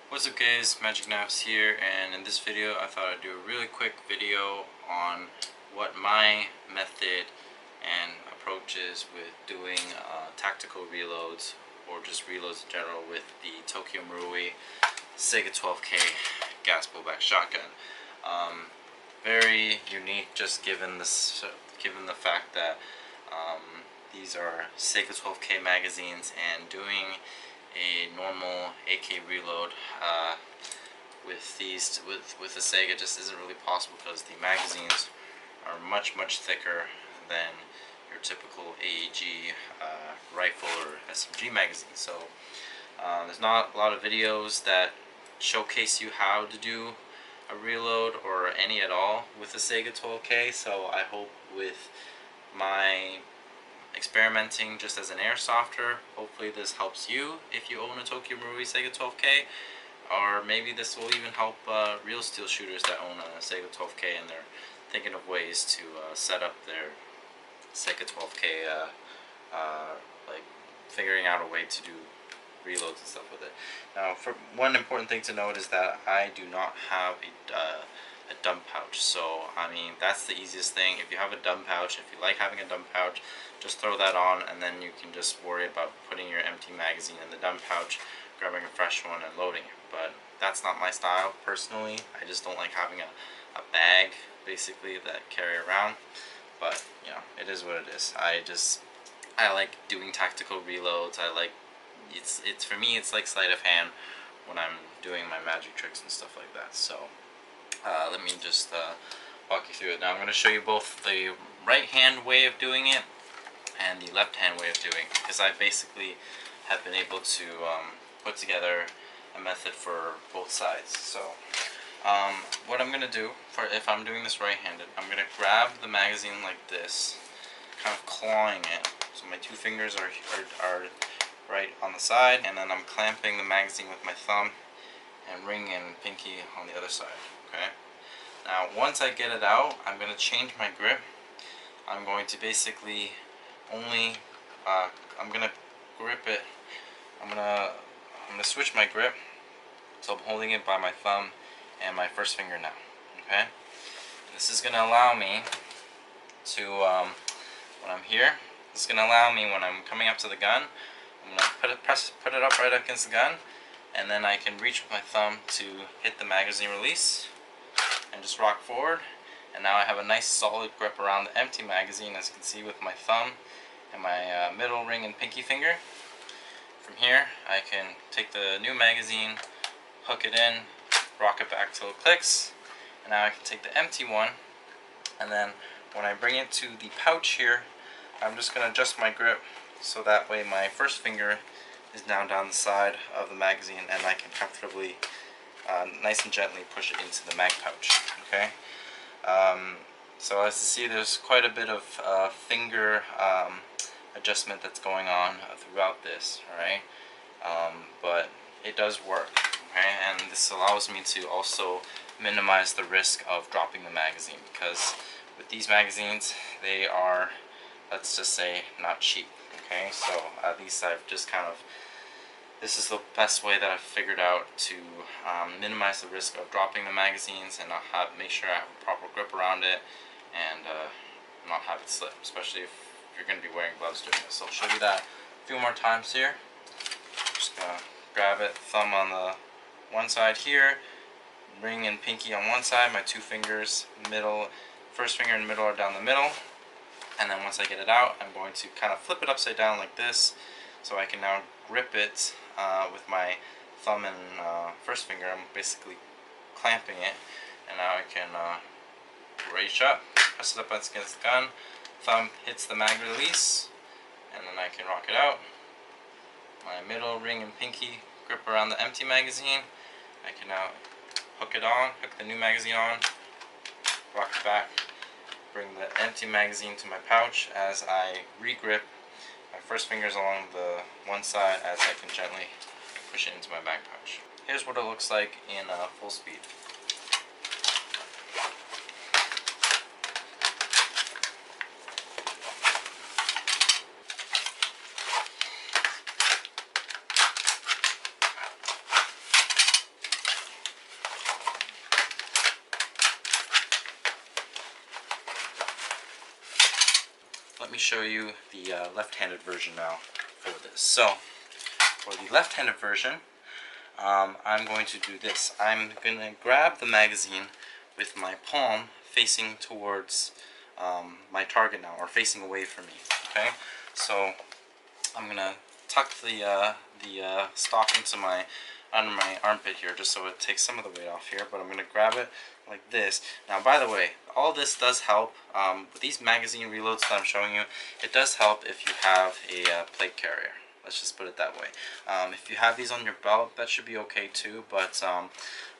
What's up guys, Magic Knives here, and in this video I thought I'd do a really quick video on what my method and approach is with doing tactical reloads or just reloads in general with the Tokyo Marui Saiga 12K gas pullback shotgun. Very unique, just given the fact that these are Saiga 12K magazines, and doing a normal AK reload with the Saiga just isn't really possible because the magazines are much thicker than your typical AEG rifle or SMG magazine. So there's not a lot of videos that showcase you how to do a reload or any at all with the Saiga 12K. So I hope with my experimenting just as an airsofter, hopefully this helps you if you own a Tokyo Marui Saiga 12K, or maybe this will even help real steel shooters that own a Saiga 12K and they're thinking of ways to set up their Saiga 12K, like figuring out a way to do reloads and stuff with it. Now, for one important thing to note is that I do not have a dump pouch. So I mean, that's the easiest thing. If you have a dump pouch, if you like having a dump pouch, just throw that on, and then you can just worry about putting your empty magazine in the dump pouch, grabbing a fresh one and loading it. But that's not my style personally. I just don't like having a bag basically that I carry around. But you know, it is what it is. I like doing tactical reloads. I like it's for me it's like sleight of hand when I'm doing my magic tricks and stuff like that. So let me just walk you through it. Now I'm going to show you both the right hand way of doing it and the left hand way of doing it, because I basically have been able to put together a method for both sides. So what I'm going to do, for if I'm doing this right handed, I'm going to grab the magazine like this, kind of clawing it, so my two fingers are right on the side, and then I'm clamping the magazine with my thumb and ring and pinky on the other side. Okay. Now once I get it out, I'm going to change my grip. I'm going to basically only I'm going to grip it. I'm going to switch my grip, so I'm holding it by my thumb and my first finger now. Okay. This is going to allow me to when I'm here. This is going to allow me when I'm coming up to the gun. I'm going to put it up right against the gun, and then I can reach with my thumb to hit the magazine release and just rock forward. And now I have a nice solid grip around the empty magazine, as you can see, with my thumb and my middle ring and pinky finger. From here I can take the new magazine, hook it in, rock it back till it clicks, and now I can take the empty one, and then when I bring it to the pouch here, I'm just going to adjust my grip so that way my first finger is now down the side of the magazine, and I can comfortably, nice and gently push it into the mag pouch. Okay. So as you see, there's quite a bit of finger adjustment that's going on throughout this. Alright, but it does work. Okay, and this allows me to also minimize the risk of dropping the magazine, because with these magazines, they are, let's just say, not cheap. Okay, so at least I've just kind of, this is the best way that I've figured out to minimize the risk of dropping the magazines and make sure I have a proper grip around it, and not have it slip, especially if you're going to be wearing gloves doing this. So I'll show you that a few more times here. Just going to grab it, thumb on the one side here, ring and pinky on one side, my two fingers, middle, first finger and middle are down the middle. And then once I get it out, I'm going to kind of flip it upside down like this, so I can now grip it with my thumb and first finger. I'm basically clamping it, and now I can reach up, press it up against the gun, thumb hits the mag release, and then I can rock it out. My middle ring and pinky grip around the empty magazine. I can now hook it on, hook the new magazine on, rock it back, bring the empty magazine to my pouch as I re-grip my first fingers along the one side as I can gently push it into my back pouch. Here's what it looks like in full speed. let me show you the left-handed version now for this. So for the left-handed version, I'm going to do this. I'm going to grab the magazine with my palm facing towards my target now, or facing away from me. Okay, so I'm going to tuck the stock into under my armpit here, just so it takes some of the weight off here, but I'm going to grab it like this. Now, by the way, all this does help with these magazine reloads that I'm showing you. It does help if you have a plate carrier. Let's just put it that way. If you have these on your belt, that should be okay too, but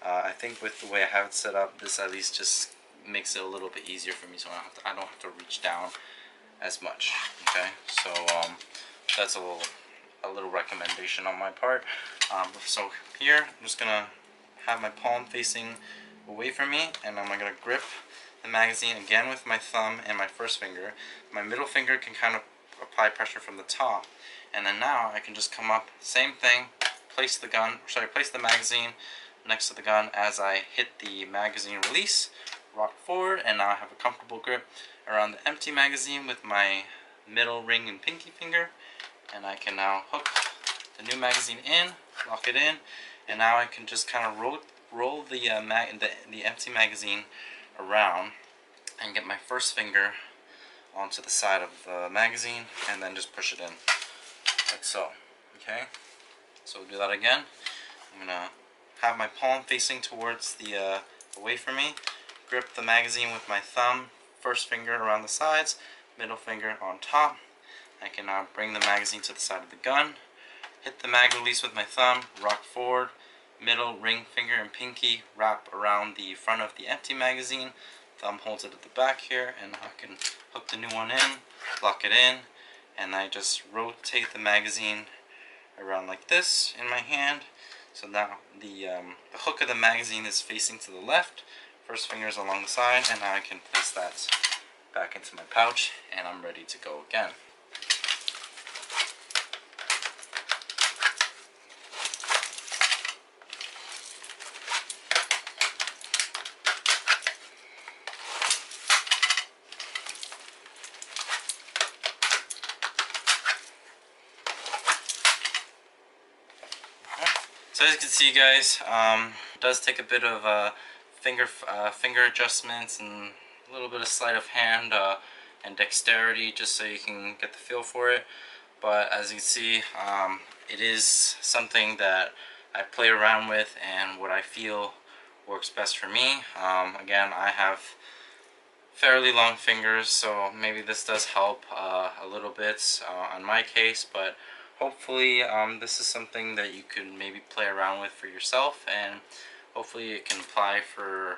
I think with the way I have it set up, this at least just makes it a little bit easier for me, so I don't have to reach down as much. Okay, so that's a little recommendation on my part. So here, I'm just gonna have my palm facing away from me, and I'm gonna grip the magazine again with my thumb and my first finger. My middle finger can kind of apply pressure from the top, and then now I can just come up, same thing, place the magazine next to the gun as I hit the magazine release, rock forward, and now I have a comfortable grip around the empty magazine with my middle ring and pinky finger, and I can now hook the new magazine in, lock it in, and now I can just kind of roll the empty magazine around and get my first finger onto the side of the magazine, and then just push it in like so. Okay, so we'll do that again. I'm gonna have my palm facing towards the away from me, grip the magazine with my thumb, first finger around the sides, middle finger on top. I can now bring the magazine to the side of the gun, hit the mag release with my thumb, rock forward, middle ring finger and pinky wrap around the front of the empty magazine, thumb holds it at the back here, and I can hook the new one in, lock it in, and I just rotate the magazine around like this in my hand. So now the hook of the magazine is facing to the left, first finger is along the side, and now I can place that back into my pouch, and I'm ready to go again. So as you can see, guys, it does take a bit of finger adjustments and a little bit of sleight of hand and dexterity, just so you can get the feel for it. But as you can see, it is something that I play around with and what I feel works best for me. Again, I have fairly long fingers, so maybe this does help a little bit on my case, but hopefully this is something that you can maybe play around with for yourself, and hopefully it can apply for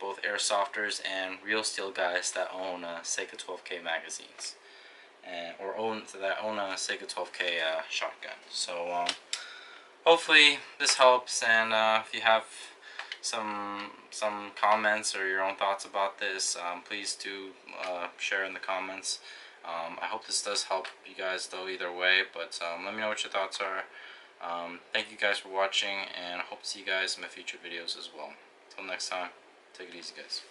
both airsofters and real steel guys that own Saiga 12K magazines, or that own a Saiga 12K shotgun. So hopefully this helps, and if you have some comments or your own thoughts about this, please do share in the comments. I hope this does help you guys though either way, but let me know what your thoughts are. Thank you guys for watching, and I hope to see you guys in my future videos as well. Until next time, take it easy, guys.